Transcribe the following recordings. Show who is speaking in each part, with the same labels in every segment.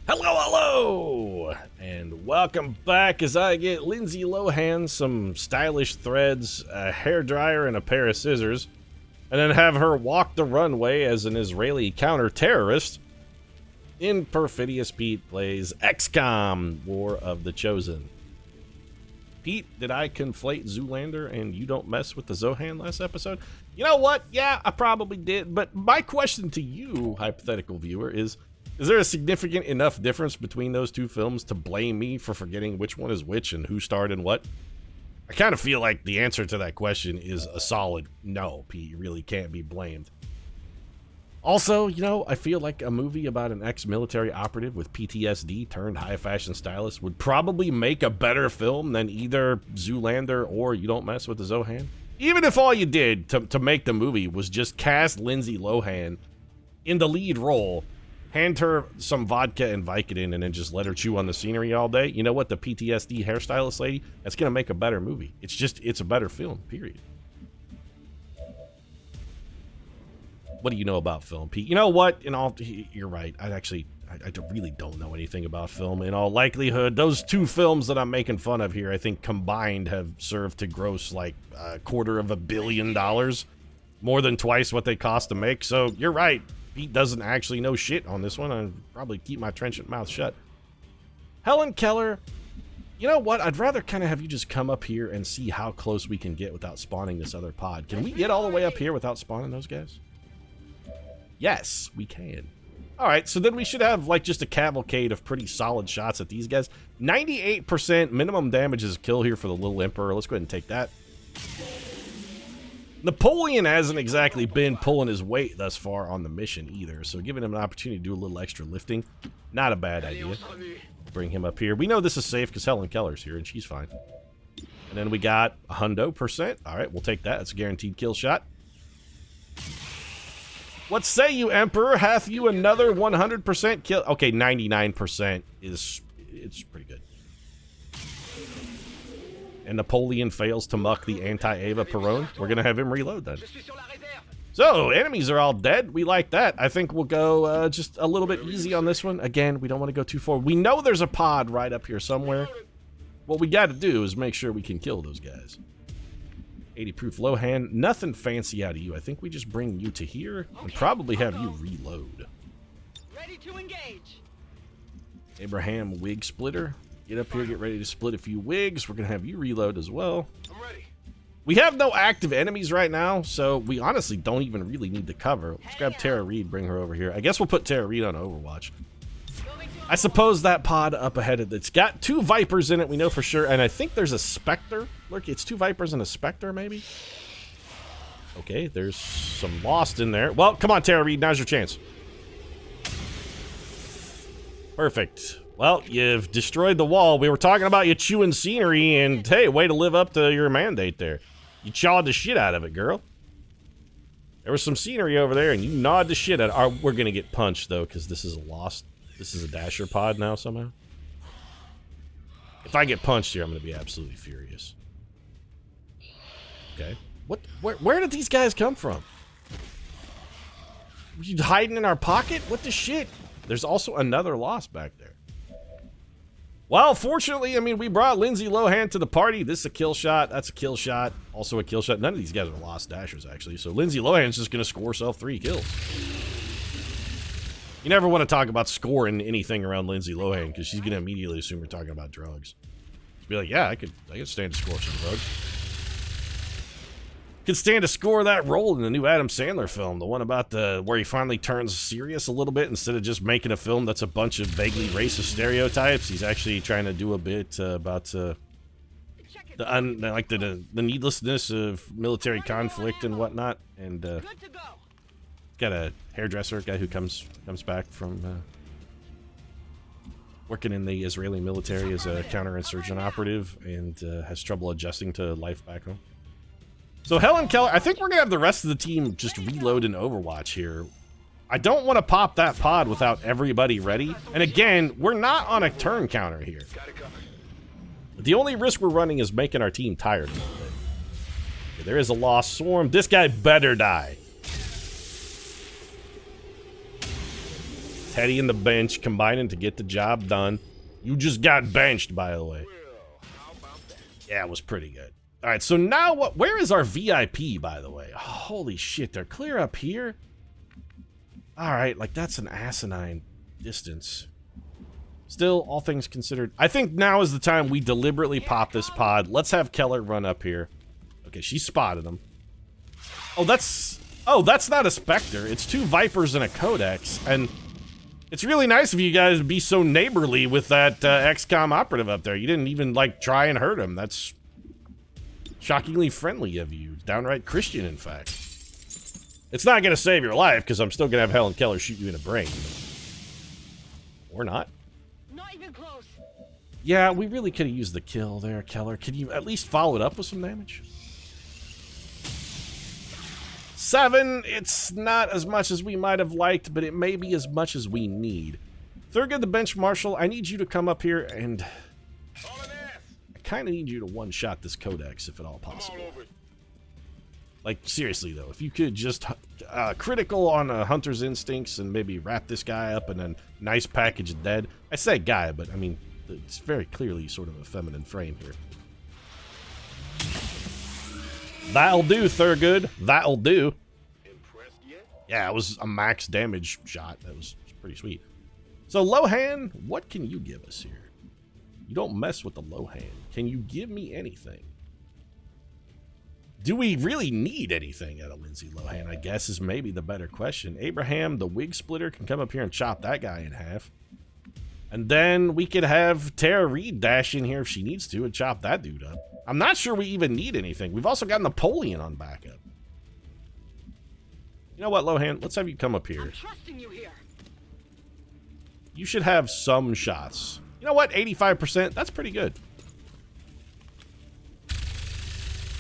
Speaker 1: Hello, hello, and welcome back as I get Lindsay Lohan some stylish threads, a hairdryer, and a pair of scissors, and then have her walk the runway as an Israeli counter-terrorist. In Perfidious, Pete plays XCOM, War of the Chosen. Pete, did I conflate Zoolander and You Don't Mess with the Zohan last episode? You know what? Yeah, I probably did, but my question to you, hypothetical viewer, is there a significant enough difference between those two films to blame me for forgetting which one is which and who starred in what? I kind of feel like the answer to that question is a solid no, Pete. You really can't be blamed. Also, you know, I feel like a movie about an ex-military operative with PTSD turned high-fashion stylist would probably make a better film than either Zoolander or You Don't Mess with the Zohan. Even if all you did to make the movie was just cast Lindsay Lohan in the lead role, hand her some vodka and Vicodin, and then just let her chew on the scenery all day. You know what? The PTSD hairstylist lady, that's going to make a better movie. It's a better film, period. What do you know about film, Pete? You know what? You're right. I really don't know anything about film. In all likelihood, those two films that I'm making fun of here, I think combined have served to gross like $250 million. More than twice what they cost to make. So you're right. Pete doesn't actually know shit on this one. I'd probably keep my trenchant mouth shut. Helen Keller, you know what? I'd rather kind of have you just come up here and see how close we can get without spawning this other pod. Can we get all the way up here without spawning those guys? Yes, we can. All right, so then we should have like just a cavalcade of pretty solid shots at these guys. 98% minimum damage is a kill here for the little emperor. Let's go ahead and take that. Napoleon hasn't exactly been pulling his weight thus far on the mission either, so giving him an opportunity to do a little extra lifting, not a bad idea. Bring him up here. We know this is safe because Helen Keller's here and she's fine. And then we got 100%. All right, we'll take that. That's a guaranteed kill shot. What say you, Emperor? Hath you another 100% kill? Okay, 99% it's pretty good. And Napoleon fails to muck the anti-Ava Perón. We're going to have him reload then. So, enemies are all dead. We like that. I think we'll go just a little bit easy on this one. Again, we don't want to go too far. We know there's a pod right up here somewhere. What we got to do is make sure we can kill those guys. 80 proof Lohan. Nothing fancy out of you. I think we just bring you to here and probably have you reload.
Speaker 2: Ready to engage.
Speaker 1: Abraham Wig Splitter. Get up here, get ready to split a few wigs. We're going to have you reload as well.
Speaker 2: I'm ready.
Speaker 1: We have no active enemies right now, so we honestly don't even really need to cover. Let's grab Tara Reid, bring her over here. I guess we'll put Tara Reid on Overwatch. I suppose that pod up ahead of it's got 2 Vipers in it, we know for sure, and I think there's a Spectre. Look, it's 2 Vipers and a Spectre, maybe? Okay, there's some Lost in there. Well, come on, Tara Reid, now's your chance. Perfect. Well, you've destroyed the wall. We were talking about you chewing scenery, and hey, way to live up to your mandate there. You chawed the shit out of it, girl. There was some scenery over there, and you gnawed the shit out of it. We're going to get punched, though, because this is a Lost. This is a Dasher pod now, somehow. If I get punched here, I'm going to be absolutely furious. Okay. Where did these guys come from? Were you hiding in our pocket? What the shit? There's also another Lost back there. Well, fortunately, I mean, we brought Lindsay Lohan to the party. This is a kill shot. That's a kill shot. Also a kill shot. None of these guys are Lost Dashers, actually. So Lindsay Lohan's just going to score herself 3 kills. You never want to talk about scoring anything around Lindsay Lohan because she's going to immediately assume we're talking about drugs. She'll be like, yeah, I could stand to score some drugs. Could stand to score that role in the new Adam Sandler film, the one about where he finally turns serious a little bit instead of just making a film that's a bunch of vaguely racist stereotypes. He's actually trying to do a bit about the needlessness of military conflict and whatnot. And got a hairdresser guy who comes back from working in the Israeli military as a counterinsurgent operative and has trouble adjusting to life back home. So Helen Keller, I think we're going to have the rest of the team just reload in Overwatch here. I don't want to pop that pod without everybody ready. And again, we're not on a turn counter here. The only risk we're running is making our team tired a little bit. Okay, there is a lost swarm. This guy better die. Teddy and the bench combining to get the job done. You just got benched, by the way. Yeah, it was pretty good. All right, so now what? Where is our VIP, by the way? Holy shit, they're clear up here? All right, like that's an asinine distance. Still, all things considered, I think now is the time we deliberately pop this pod. Let's have Keller run up here. Okay, she spotted him. Oh, that's not a Spectre. It's 2 Vipers and a Codex, and it's really nice of you guys to be so neighborly with that XCOM operative up there. You didn't even, like, try and hurt him. That's shockingly friendly of you. Downright Christian, in fact. It's not going to save your life, because I'm still going to have Helen Keller shoot you in the brain. Or not.
Speaker 2: Not even close.
Speaker 1: Yeah, we really could have used the kill there, Keller. Could you at least follow it up with some damage? 7, it's not as much as we might have liked, but it may be as much as we need. Thurgood, the bench marshal, I need you to come up here and... I kind of need you to one-shot this Codex, if at all possible. Like, seriously, though, if you could just critical on a hunter's instincts and maybe wrap this guy up in a nice package of dead. I say guy, but, I mean, it's very clearly sort of a feminine frame here. That'll do, Thurgood. That'll do. Yeah, it was a max damage shot. That was pretty sweet. So, Lohan, what can you give us here? You don't mess with the Lohan. Can you give me anything? Do we really need anything out of Lindsay Lohan, I guess, is maybe the better question. Abraham, the wig splitter, can come up here and chop that guy in half. And then we could have Tara Reid dash in here if she needs to and chop that dude up. I'm not sure we even need anything. We've also got Napoleon on backup. You know what, Lohan? Let's have you come up here.
Speaker 2: I'm trusting you here.
Speaker 1: You should have some shots. You know what? 85%? That's pretty good.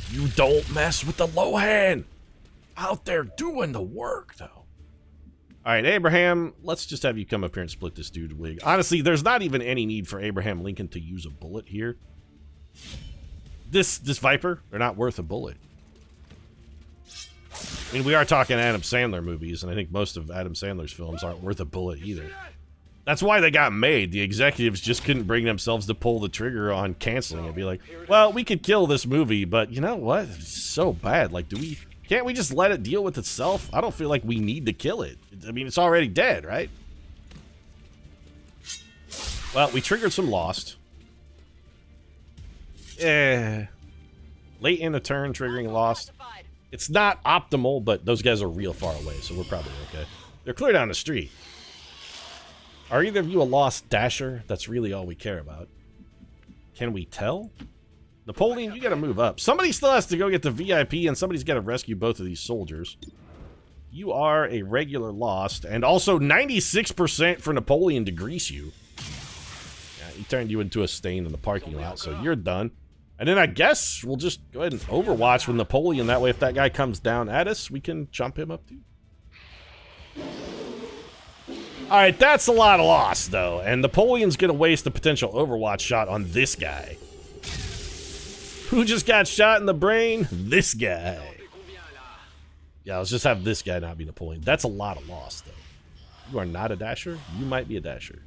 Speaker 1: You don't mess with the Lohan. Out there doing the work, though. All right, Abraham, let's just have you come up here and split this dude's wig. Honestly, there's not even any need for Abraham Lincoln to use a bullet here. This Viper, they're not worth a bullet. I mean, we are talking Adam Sandler movies, and I think most of Adam Sandler's films aren't worth a bullet either. That's why they got made. The executives just couldn't bring themselves to pull the trigger on canceling it. Be like, well, we could kill this movie, but you know what? It's so bad. Like, can't we just let it deal with itself? I don't feel like we need to kill it. I mean, it's already dead, right? Well, we triggered some Lost. Late in the turn, triggering Lost. It's not optimal, but those guys are real far away, so we're probably okay. They're clear down the street. Are either of you a Lost Dasher? That's really all we care about. Can we tell? Napoleon, you gotta move up. Somebody still has to go get the VIP, and somebody's gotta rescue both of these soldiers. You are a regular Lost, and also 96% for Napoleon to grease you. Yeah, he turned you into a stain in the parking lot, so you're done. And then I guess we'll just go ahead and Overwatch with Napoleon. That way, if that guy comes down at us, we can chomp him up too. Alright, that's a lot of loss, though. And Napoleon's gonna waste a potential Overwatch shot on this guy. Who just got shot in the brain? This guy. Yeah, let's just have this guy not be Napoleon. That's a lot of loss, though. You are not a Dasher? You might be a Dasher.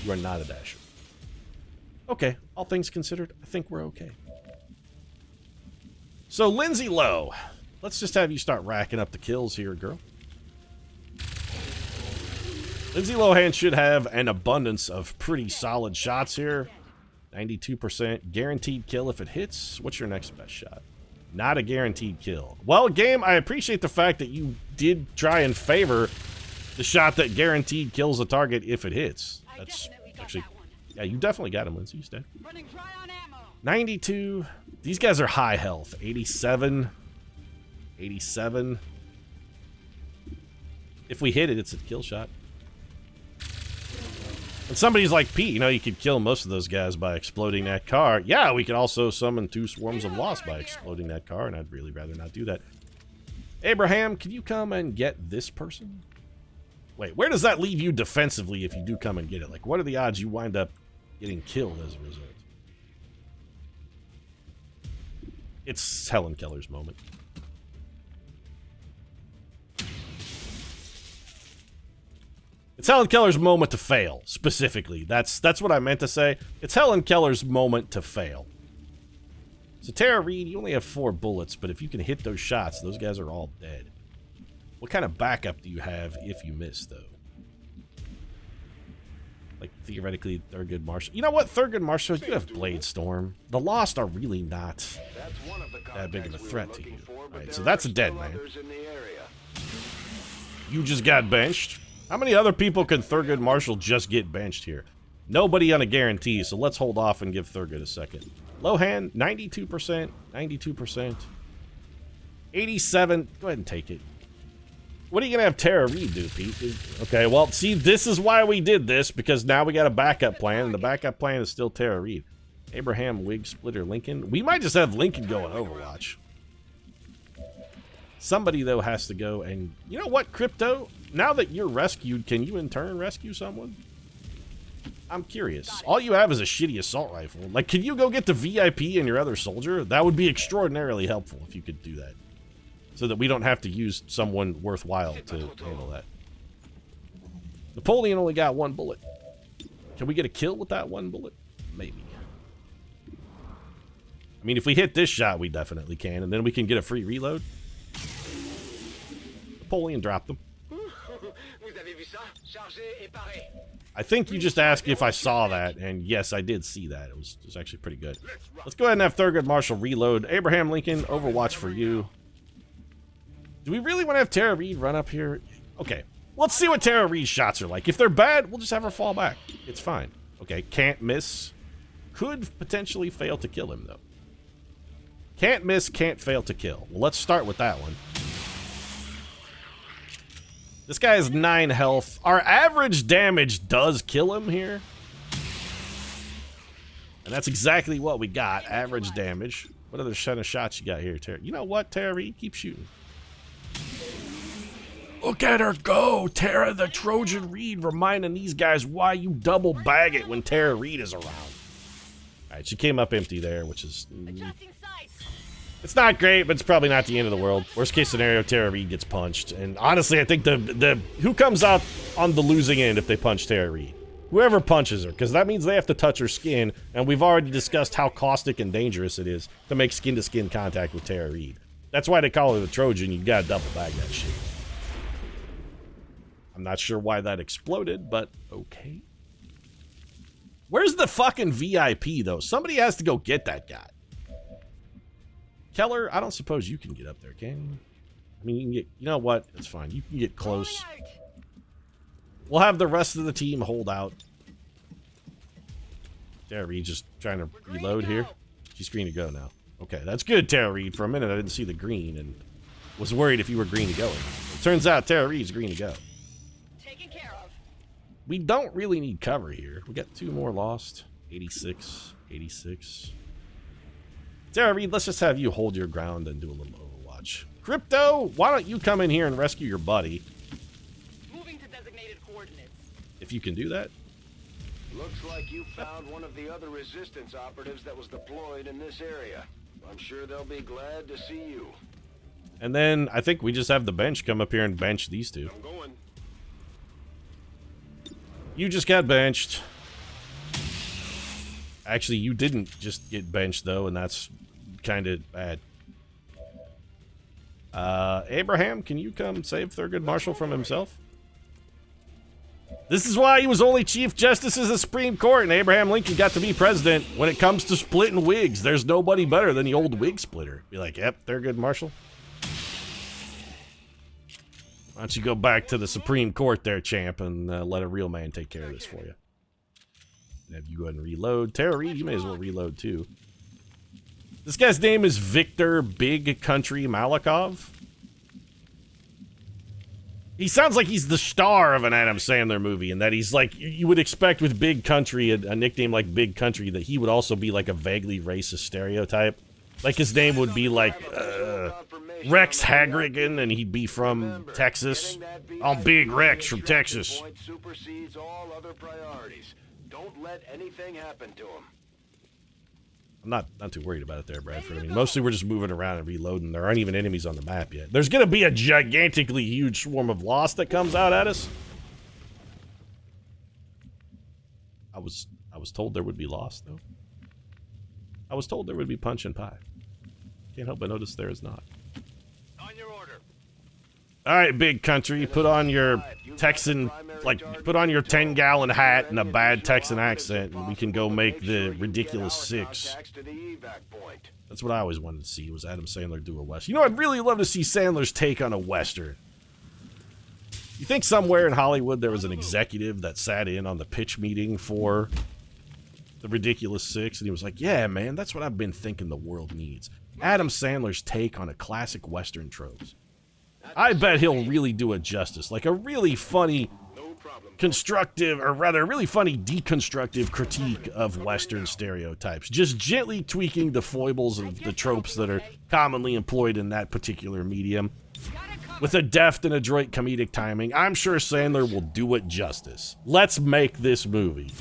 Speaker 1: You are not a Dasher. Okay, all things considered, I think we're okay. So, Lindsay Lowe. Let's just have you start racking up the kills here, girl. Lindsay Lohan should have an abundance of pretty solid shots here. 92% guaranteed kill if it hits. What's your next best shot? Not a guaranteed kill. Well, game, I appreciate the fact that you did try and favor the shot that guaranteed kills a target if it hits. That's actually... Yeah, you definitely got him, Lindsay. He's dead. 92. These guys are high health. 87. 87. If we hit it, it's a kill shot. And somebody's like, Pete, you know, you could kill most of those guys by exploding that car. Yeah, we could also summon 2 swarms of loss by exploding that car, and I'd really rather not do that. Abraham, can you come and get this person? Wait, where does that leave you defensively if you do come and get it? Like, what are the odds you wind up getting killed as a result? It's Helen Keller's moment. It's Helen Keller's moment to fail, specifically. That's what I meant to say. It's Helen Keller's moment to fail. So Tara Reid, you only have 4 bullets, but if you can hit those shots, those guys are all dead. What kind of backup do you have if you miss, though? Like, theoretically, Thurgood Marshall. You know what, Thurgood Marshall, you have Blade Storm. The Lost are really not that big of a threat to you. Alright, so that's a dead man. You just got benched. How many other people can Thurgood Marshall just get benched here? Nobody on a guarantee, so let's hold off and give Thurgood a second. Lohan, 92%, 92%. 87, go ahead and take it. What are you going to have Tara Reid do, Pete? Okay, well, see, this is why we did this, because now we got a backup plan, and the backup plan is still Tara Reid. Abraham, Wig, Splitter, Lincoln. We might just have Lincoln go in Overwatch. Somebody, though, has to go, and you know what, Crypto? Now that you're rescued, can you in turn rescue someone? I'm curious. All you have is a shitty assault rifle. Like, can you go get the VIP and your other soldier? That would be extraordinarily helpful if you could do that. So that we don't have to use someone worthwhile to handle that. Napoleon only got 1 bullet. Can we get a kill with that 1 bullet? Maybe. I mean, if we hit this shot, we definitely can. And then we can get a free reload. Napoleon dropped them. I think you just asked if I saw that, and yes, I did see that. It was actually pretty good. Let's go ahead and have Thurgood Marshall reload. Abraham Lincoln, Overwatch for you. Do we really want to have Tara Reid run up here? Okay, let's see what Tara Reid's shots are like. If they're bad, we'll just have her fall back. It's fine. Okay, can't miss. Could potentially fail to kill him, though. Can't miss, can't fail to kill. Well, let's start with that one. This guy has 9 health. Our average damage does kill him here. And that's exactly what we got, average damage. What other kind of shots you got here, Tara? You know what, Tara Reid? Keep shooting. Look at her go, Tara the Trojan Reid, reminding these guys why you double bag it when Tara Reid is around. Alright, she came up empty there, which is... It's not great, but it's probably not the end of the world. Worst case scenario, Tara Reid gets punched. And honestly, I think the who comes out on the losing end if they punch Tara Reid? Whoever punches her, because that means they have to touch her skin, and we've already discussed how caustic and dangerous it is to make skin-to-skin contact with Tara Reid. That's why they call her the Trojan. You gotta double bag that shit. I'm not sure why that exploded, but okay. Where's the fucking VIP, though? Somebody has to go get that guy. Keller, I don't suppose you can get up there, can you? I mean, you can get... You know what? It's fine. You can get close. We'll have the rest of the team hold out. Tara Reid just trying to reload here. She's green to go now. Okay, that's good, Tara Reid. For a minute, I didn't see the green and was worried if you were green to go. It turns out Tara Reid's green to go.
Speaker 2: Taken care of.
Speaker 1: We don't really need cover here. We got 2 more lost. 86, 86. Tara Reid, let's just have you hold your ground and do a little Overwatch. Crypto, why don't you come in here and rescue your buddy?
Speaker 2: Moving to designated coordinates.
Speaker 1: If you can do that.
Speaker 3: Looks like you found one of the other resistance operatives that was deployed in this area. I'm sure they'll be glad to see you.
Speaker 1: And then I think we just have the bench come up here and bench these 2.
Speaker 3: I'm going.
Speaker 1: You just got benched. Actually, you didn't just get benched, though, and that's kind of bad. Abraham, can you come save Thurgood Marshall from himself? This is why he was only Chief Justice of the Supreme Court, and Abraham Lincoln got to be president. When it comes to splitting wigs, there's nobody better than the old wig splitter. Be like, yep, Thurgood Marshall. Why don't you go back to the Supreme Court there, champ, and let a real man take care of this for you. Have you go ahead and reload. Tara Reid, you may as well reload too. This guy's name is Victor Big Country Malikov. He sounds like he's the star of an Adam Sandler movie, and that he's like, you would expect with Big Country, a nickname like Big Country, that he would also be like a vaguely racist stereotype. Like his name would be like Rex Hagrigan, and he'd be from Texas. I'm Big Rex from Texas.
Speaker 3: Supersedes all other priorities. Don't let anything happen to him.
Speaker 1: I'm not too worried about it there, Bradford. I mean, mostly we're just moving around and reloading. There aren't even enemies on the map yet. There's going to be a gigantically huge swarm of Lost that comes out at us. I was told there would be Lost, though. I was told there would be Punch and Pie. Can't help but notice there is not.
Speaker 3: On your order.
Speaker 1: All right, big country, put on your Texan, like, put on your 10-gallon hat and a bad Texan accent, and we can go make the ridiculous 6. That's what I always wanted to see, was Adam Sandler do a Western. You know, I'd really love to see Sandler's take on a Western. You think somewhere in Hollywood there was an executive that sat in on the pitch meeting for the ridiculous 6, and he was like, yeah, man, that's what I've been thinking the world needs. Adam Sandler's take on a classic Western tropes. I bet he'll really do it justice. Like a really funny, constructive, or rather, really funny deconstructive critique of Western stereotypes. Just gently tweaking the foibles of the tropes that are commonly employed in that particular medium. With a deft and adroit comedic timing, I'm sure Sandler will do it justice. Let's make this movie.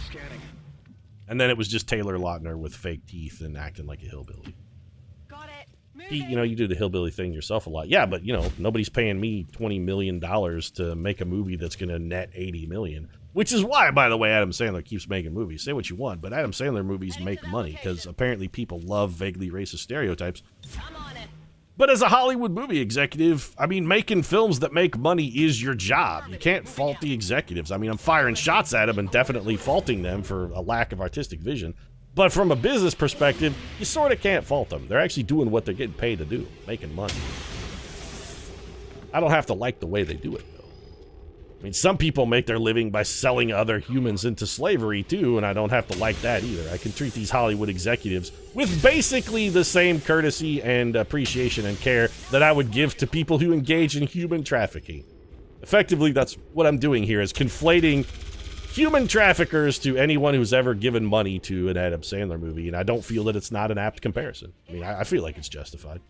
Speaker 1: And then it was just Taylor Lautner with fake teeth and acting like a hillbilly. You know, you do the hillbilly thing yourself a lot. Yeah, but, you know, nobody's paying me $20 million to make a movie that's going to net $80 million. Which is why, by the way, Adam Sandler keeps making movies. Say what you want, but Adam Sandler movies make money because apparently people love vaguely racist stereotypes. But as a Hollywood movie executive, I mean, making films that make money is your job. You can't fault the executives. I mean, I'm firing shots at them and definitely faulting them for a lack of artistic vision. But from a business perspective, you sort of can't fault them. They're actually doing what they're getting paid to do, making money. I don't have to like the way they do it, though. I mean, some people make their living by selling other humans into slavery, too, and I don't have to like that either. I can treat these Hollywood executives with basically the same courtesy and appreciation and care that I would give to people who engage in human trafficking. Effectively, that's what I'm doing here, is conflating human traffickers to anyone who's ever given money to an Adam Sandler movie, and I don't feel that it's not an apt comparison. I mean, I feel like it's justified.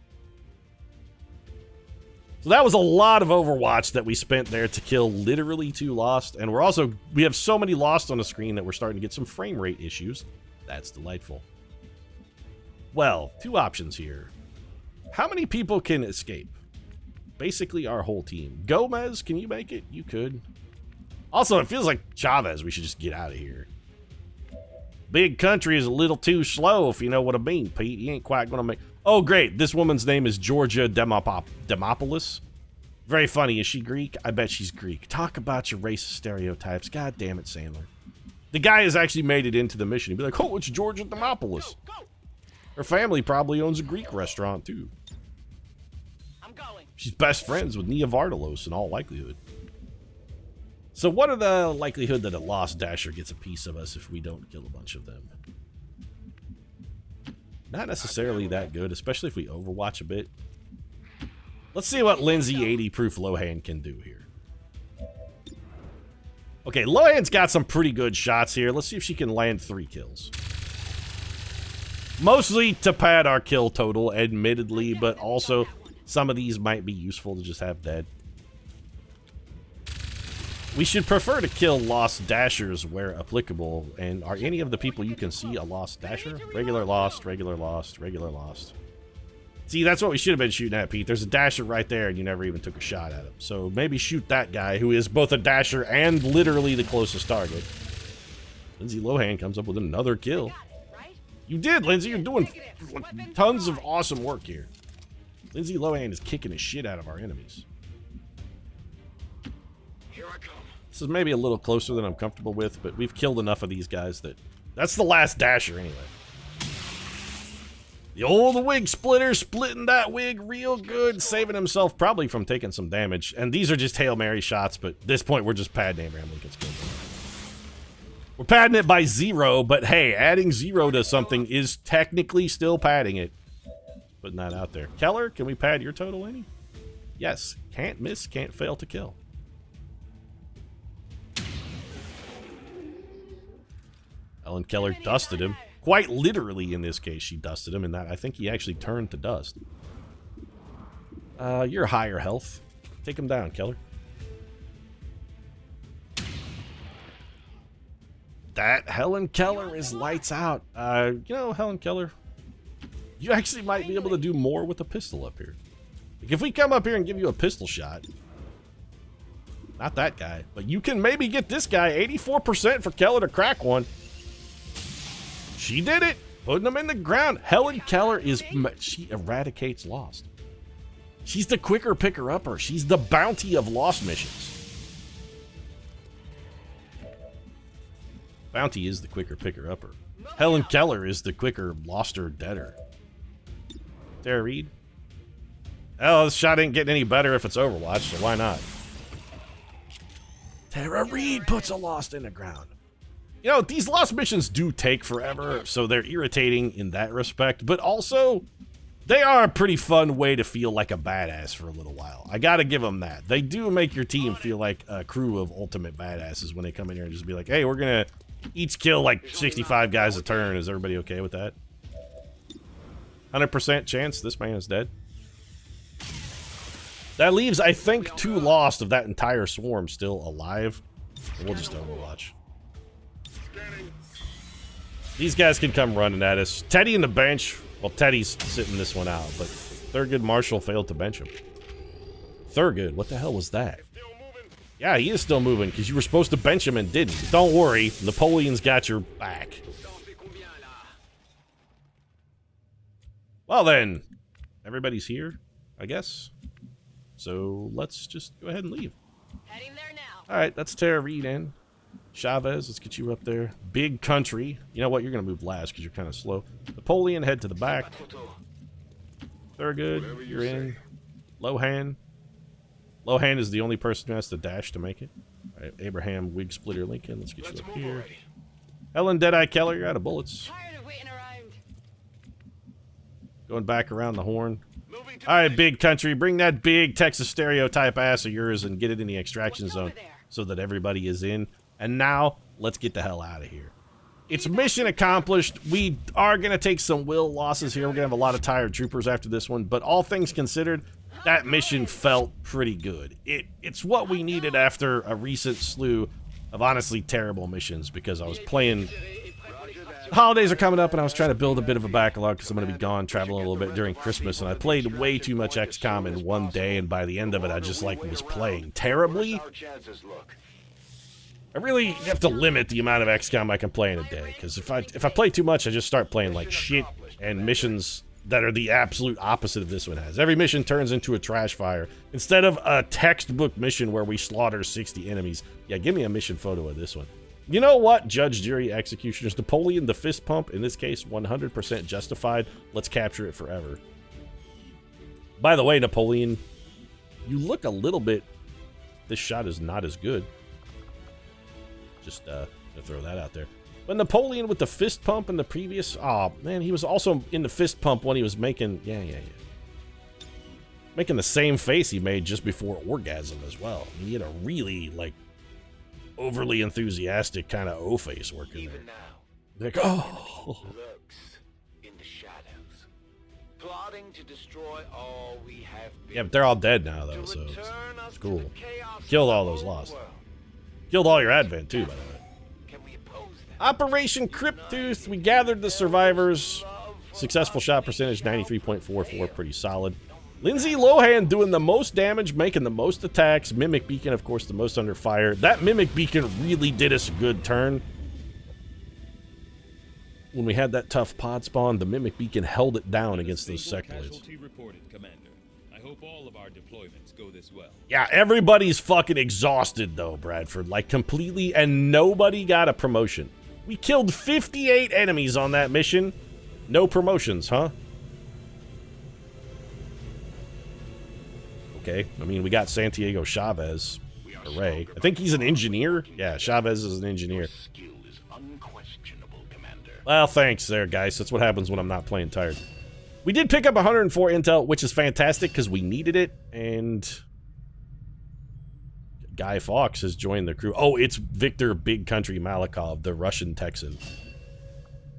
Speaker 1: So that was a lot of Overwatch that we spent there to kill literally 2 Lost, and we have so many Lost on the screen that we're starting to get some frame rate issues. That's delightful. Well, 2 options here. How many people can escape? Basically our whole team. Gomez, can you make it? You could. Also, it feels like Chavez. We should just get out of here. Big country is a little too slow, if you know what I mean, Pete. He ain't quite gonna make... Oh, great. This woman's name is Georgia Demopoulos. Very funny. Is she Greek? I bet she's Greek. Talk about your racist stereotypes. God damn it, Sandler. The guy has actually made it into the mission. He'd be like, oh, it's Georgia Demopoulos. Her family probably owns a Greek restaurant, too.
Speaker 2: I'm going.
Speaker 1: She's best friends with Nia Vardalos in all likelihood. So what are the likelihood that a Lost Dasher gets a piece of us if we don't kill a bunch of them? Not necessarily that good, especially if we overwatch a bit. Let's see what Lindsay 80 Proof Lohan can do here. Okay, Lohan's got some pretty good shots here. Let's see if she can land 3 kills. Mostly to pad our kill total, admittedly, but also some of these might be useful to just have dead. We should prefer to kill Lost Dashers where applicable, and are any of the people you can see a Lost Dasher? Regular Lost, regular Lost, regular Lost. See, that's what we should have been shooting at, Pete. There's a Dasher right there, and you never even took a shot at him. So maybe shoot that guy, who is both a Dasher and literally the closest target. Lindsay Lohan comes up with another kill. You did, Lindsay. You're doing tons of awesome work here. Lindsay Lohan is kicking the shit out of our enemies.
Speaker 3: Here I come.
Speaker 1: This is maybe a little closer than I'm comfortable with, but we've killed enough of these guys that... That's the last Dasher, anyway. The old wig splitter, splitting that wig real good, saving himself probably from taking some damage. And these are just Hail Mary shots, but at this point we're just padding Abraham Lincoln's kill. We're padding it by 0, but hey, adding 0 to something is technically still padding it. Putting that out there. Keller, can we pad your total any? Yes. Can't miss, can't fail to kill. Ellen Keller dusted him. Quite literally, in this case, she dusted him, in that I think he actually turned to dust. You're higher health. Take him down, Keller. That Helen Keller is lights out. You know, Helen Keller, you actually might be able to do more with a pistol up here. Like, if we come up here and give you a pistol shot, not that guy, but you can maybe get this guy 84% for Keller to crack one. She did it! Putting them in the ground. Helen Keller she eradicates Lost. She's the quicker picker-upper. She's the bounty of Lost missions. Bounty is the quicker picker-upper. Helen Keller is the quicker loster-deader. Tara Reid? Oh, this shot ain't getting any better if it's Overwatch, so why not? Tara Reid puts a Lost in the ground. You know, these Lost missions do take forever, so they're irritating in that respect, but also, they are a pretty fun way to feel like a badass for a little while. I gotta give them that. They do make your team feel like a crew of ultimate badasses when they come in here and just be like, hey, we're gonna each kill like 65 guys a turn. Is everybody okay with that? 100% chance this man is dead. That leaves, I think, 2 Lost of that entire swarm still alive. And we'll just Overwatch. These guys can come running at us. Teddy in the bench. Well, Teddy's sitting this one out, but Thurgood Marshall failed to bench him. Thurgood, what the hell was that? Yeah, he is still moving, because you were supposed to bench him and didn't. Don't worry, Napoleon's got your back. Well then, everybody's here, I guess. So let's just go ahead and leave.
Speaker 2: Heading there now.
Speaker 1: Alright, that's Tara Reid in. Chavez, let's get you up there. Big country. You know what? You're going to move last because you're kind of slow. Napoleon, head to the back. Thurgood, you're in. Lohan. Lohan is the only person who has to dash to make it. All right, Abraham, Wig Splitter Lincoln, let's get you up here. Helen Deadeye Keller, you're out of bullets.
Speaker 2: Tired of waiting around.
Speaker 1: Going back around the horn. All right, big country, bring that big Texas stereotype ass of yours and get it in the extraction zone so that everybody is in. And now, let's get the hell out of here. It's mission accomplished. We are going to take some will losses here. We're going to have a lot of tired troopers after this one. But all things considered, that mission felt pretty good. It's what we needed after a recent slew of honestly terrible missions. Because I was playing... The holidays are coming up and I was trying to build a bit of a backlog because I'm going to be gone traveling a little bit during Christmas. And I played way too much XCOM in one day. And by the end of it, I just was playing terribly. I really have to limit the amount of XCOM I can play in a day, because if I play too much, I just start playing like shit and missions that are the absolute opposite of this one has. Every mission turns into a trash fire. Instead of a textbook mission where we slaughter 60 enemies, yeah, give me a mission photo of this one. You know what, Judge, Jury, Executioners? Napoleon, the fist pump, in this case, 100% justified. Let's capture it forever. By the way, Napoleon, you look a little bit... This shot is not as good. Just to throw that out there. But Napoleon with the fist pump in the previous... Oh, man, he was also in the fist pump when he was making... Yeah. Making the same face he made just before orgasm as well. He had a really, overly enthusiastic kind of O-face working there. Like, oh...
Speaker 3: In the shadows, plotting to destroy all we have been.
Speaker 1: Yeah, but they're all dead now, though, so it's cool. Killed all those Lost. Killed all your Advent, too, by the way. Operation Cryptooth. We gathered the survivors. Successful shot percentage, 93.44. Pretty solid. Lindsay Lohan doing the most damage, making the most attacks. Mimic Beacon, of course, the most under fire. That Mimic Beacon really did us a good turn. When we had that tough pod spawn, the Mimic Beacon held it down against those sectoids.
Speaker 4: I hope all of our deployments go this well.
Speaker 1: Yeah, everybody's fucking exhausted, though, Bradford. Completely, and nobody got a promotion. We killed 58 enemies on that mission. No promotions, huh? Okay, I mean, we got Santiago Chavez. Hooray. I think he's an engineer. Yeah, Chavez is an engineer. Well, thanks there, guys. That's what happens when I'm not playing tired. We did pick up 104 intel, which is fantastic because we needed it, and Guy Fawkes has joined the crew. Oh, it's Victor Big Country Malikov, the Russian Texan.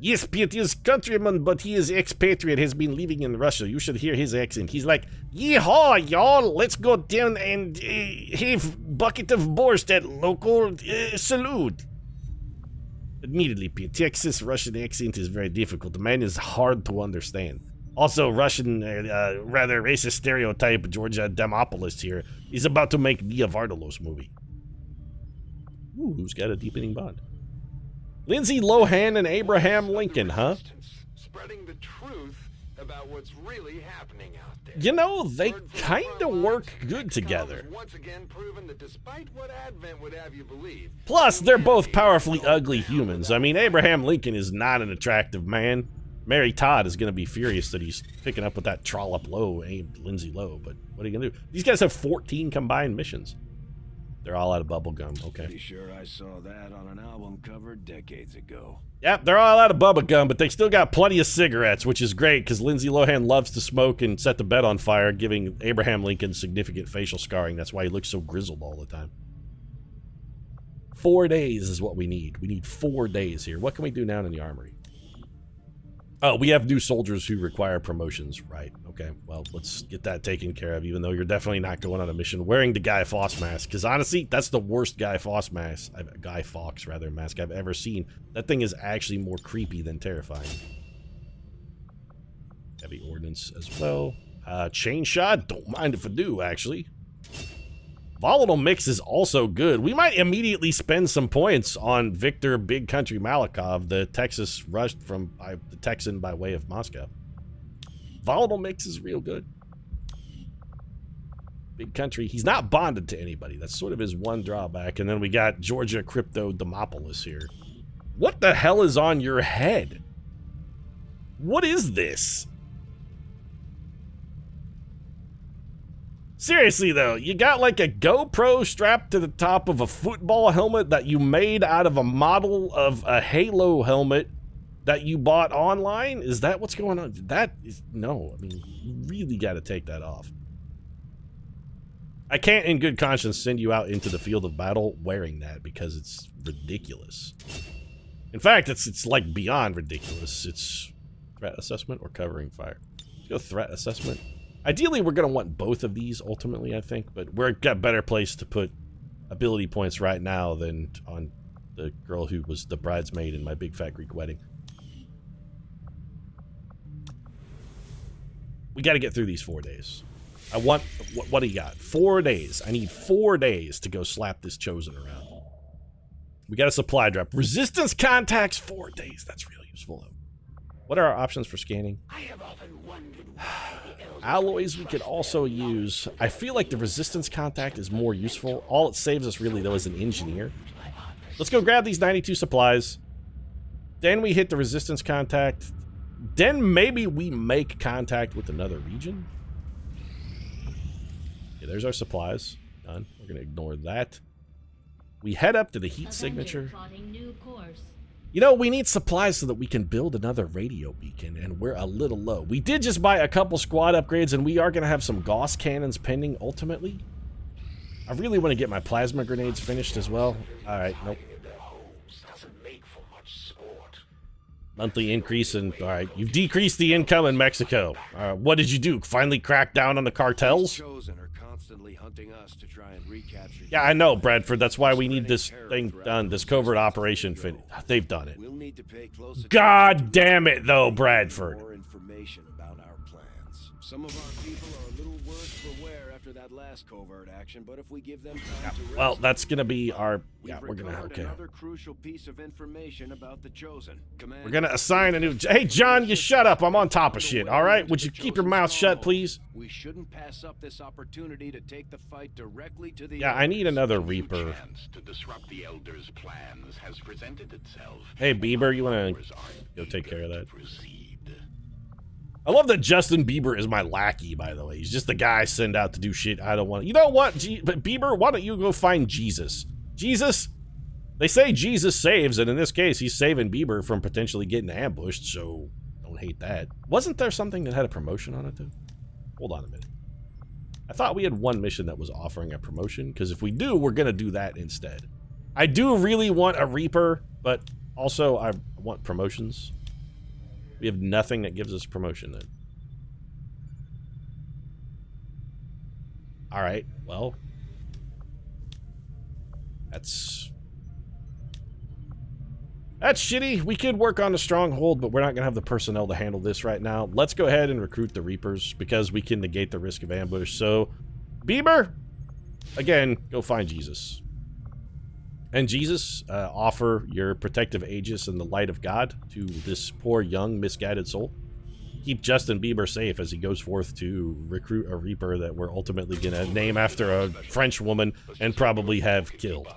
Speaker 1: Yes, Pete is countryman, but he is expatriate, has been living in Russia. You should hear his accent. He's like, yeehaw, y'all, let's go down and have bucket of borscht at local salute. Admittedly, Pete, Texas Russian accent is very difficult. The man is hard to understand. Also, Russian, rather racist stereotype, Georgia Demopoulos here, is about to make Nia Vardalos movie. Ooh, who's got a deepening bond? Lindsay Lohan and Abraham Lincoln, huh?
Speaker 3: Spreading the truth about what's really happening out there.
Speaker 1: You know, they kind of work good together.
Speaker 3: Once again proven that despite what Advent would have you believe.
Speaker 1: Plus, they're both powerfully ugly humans. I mean, Abraham Lincoln is not an attractive man. Mary Todd is going to be furious that he's picking up with that trollop low aimed Lindsay Lowe, but what are you going to do? These guys have 14 combined missions. They're all out of bubblegum, okay.
Speaker 3: Pretty sure I saw that on an album cover decades ago.
Speaker 1: Yep, they're all out of bubblegum, but they still got plenty of cigarettes, which is great because Lindsay Lohan loves to smoke and set the bed on fire, giving Abraham Lincoln significant facial scarring. That's why he looks so grizzled all the time. 4 days is what we need. We need 4 days here. What can we do now in the armory? Oh, we have new soldiers who require promotions. Right, okay. Well, let's get that taken care of, even though you're definitely not going on a mission wearing the Guy Fawkes mask. Because honestly, that's the worst Guy Fawkes mask, mask I've ever seen. That thing is actually more creepy than terrifying. Heavy ordnance as well. Chain shot, don't mind if I do, actually. Volatile mix is also good. We might immediately spend some points on Victor Big Country Malikov, the Texas rushed from the Texan by way of Moscow. Volatile mix is real good. Big Country, he's not bonded to anybody. That's sort of his one drawback. And then we got Georgia Crypto Demopoulos here. What the hell is on your head? What is this? Seriously, though, you got like a GoPro strapped to the top of a football helmet that you made out of a model of a Halo helmet that you bought online? Is that what's going on? That is, no, I mean, you really got to take that off. I can't in good conscience send you out into the field of battle wearing that because it's ridiculous. In fact, it's like beyond ridiculous. It's threat assessment or covering fire. Let's go threat assessment. Ideally, we're going to want both of these ultimately, I think, but we're got better place to put ability points right now than on the girl who was the bridesmaid in my big fat Greek wedding. We got to get through these 4 days. I want, what do you got? 4 days. I need 4 days to go slap this Chosen around. We got a supply drop. Resistance contacts, 4 days. That's really useful, though. What are our options for scanning?
Speaker 3: I have often wondered
Speaker 1: Alloys we could also use. I feel like the resistance contact is more useful. All it saves us really, though, is an engineer. Let's go grab these 92 supplies. Then we hit the resistance contact. Then maybe we make contact with another region. Okay, there's our supplies. Done. We're going to ignore that. We head up to the heat signature. You know, we need supplies so that we can build another radio beacon, and we're a little low. We did just buy a couple squad upgrades, and we are going to have some Gauss cannons pending ultimately. I really want to get my plasma grenades finished as well. All right, nope. Monthly increase in... All right, you've decreased the income in Mexico. What did you do? Finally crack down on the cartels? Yeah, I know, Bradford. That's why we need this thing done, this covert operation. They've done it. God damn it, though, Bradford.
Speaker 3: Some of our people are a little worse for wear after that last covert action, but if we give them time to
Speaker 1: well, that's gonna be our... Yeah, we're gonna... Okay.
Speaker 3: Another crucial piece of information about the Chosen.
Speaker 1: We're gonna assign a new... Hey, John, you shut up. I'm on top of shit, all right? Would you keep your mouth shut, please?
Speaker 3: We shouldn't pass up this opportunity to take the fight directly to the...
Speaker 1: Yeah, I need another Reaper.
Speaker 5: To disrupt the Elders' plans has presented itself.
Speaker 1: Hey, Bieber, you wanna go take care of that? I love that Justin Bieber is my lackey, by the way. He's just the guy I send out to do shit I don't want. You know what, but Bieber, why don't you go find Jesus? Jesus? They say Jesus saves, and in this case, he's saving Bieber from potentially getting ambushed, so don't hate that. Wasn't there something that had a promotion on it, though? Hold on a minute. I thought we had one mission that was offering a promotion, because if we do, we're going to do that instead. I do really want a Reaper, but also I want promotions. We have nothing that gives us promotion then. Alright, well. That's shitty. We could work on the stronghold, but we're not going to have the personnel to handle this right now. Let's go ahead and recruit the Reapers, because we can negate the risk of ambush. So, Bieber, again, go find Jesus. and Jesus, offer your protective aegis and the light of God to this poor, young, misguided soul. Keep Justin Bieber safe as he goes forth to recruit a Reaper that we're ultimately going to name after a French woman and probably have killed.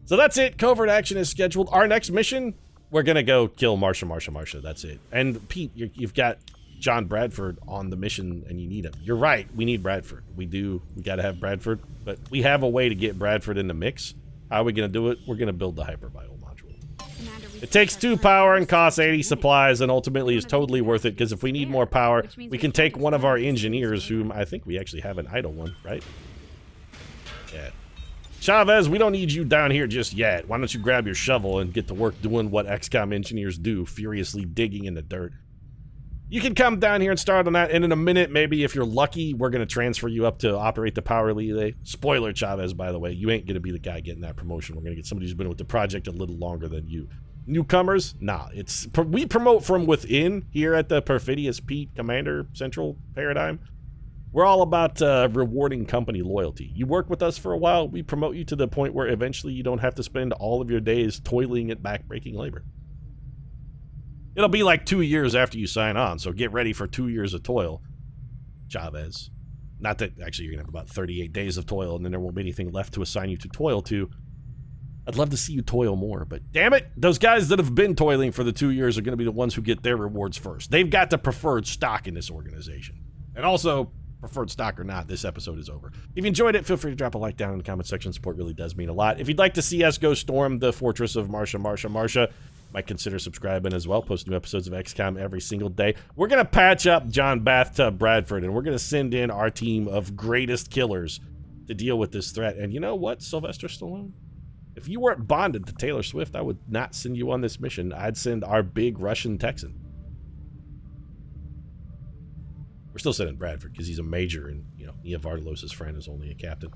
Speaker 1: So that's it. Covert action is scheduled. Our next mission, we're going to go kill Marsha. That's it. And Pete, you've got John Bradford on the mission and you need him. You're right. We need Bradford. We got to have Bradford, but we have a way to get Bradford in the mix. How are we going to do it? We're going to build the hypervital module. It takes 2 power and costs 80 supplies and ultimately is totally worth it because if we need more power, we can take one of our engineers, whom I think we actually have an idle one, right? Yeah. Chavez, we don't need you down here just yet. Why don't you grab your shovel and get to work doing what XCOM engineers do, furiously digging in the dirt. You can come down here and start on that, and in a minute, maybe if you're lucky, we're going to transfer you up to operate the power relay. Spoiler, Chavez, by the way, you ain't going to be the guy getting that promotion. We're going to get somebody who's been with the project a little longer than you. Newcomers? Nah, we promote from within here at the Perfidious Pete Commander Central Paradigm. We're all about rewarding company loyalty. You work with us for a while, we promote you to the point where eventually you don't have to spend all of your days toiling at backbreaking labor. It'll be like 2 years after you sign on, so get ready for 2 years of toil, Chavez. Not that, actually, you're going to have about 38 days of toil, and then there won't be anything left to assign you to toil to. I'd love to see you toil more, but damn it, those guys that have been toiling for the 2 years are going to be the ones who get their rewards first. They've got the preferred stock in this organization. And also, preferred stock or not, this episode is over. If you enjoyed it, feel free to drop a like down in the comment section. Support really does mean a lot. If you'd like to see us go storm the fortress of Marsha, might consider subscribing as well. Post new episodes of XCOM every single day. We're going to patch up John Bathtub Bradford, and we're going to send in our team of greatest killers to deal with this threat. And you know what, Sylvester Stallone? If you weren't bonded to Taylor Swift, I would not send you on this mission. I'd send our big Russian Texan. We're still sending Bradford because he's a major, and Nia Vardalos' friend is only a captain.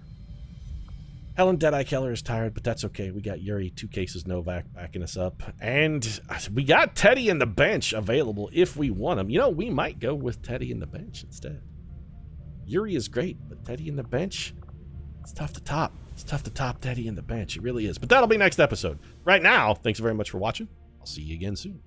Speaker 1: Helen Deadeye Keller is tired, but that's okay. We got Yuri 2 cases Novak backing us up, and we got Teddy in the bench available if we want him. We might go with Teddy in the bench instead. Yuri is great, but Teddy in the bench, it's tough to top. It's tough to top Teddy in the bench. It really is. But that'll be next episode. Right now, thanks very much for watching. I'll see you again soon.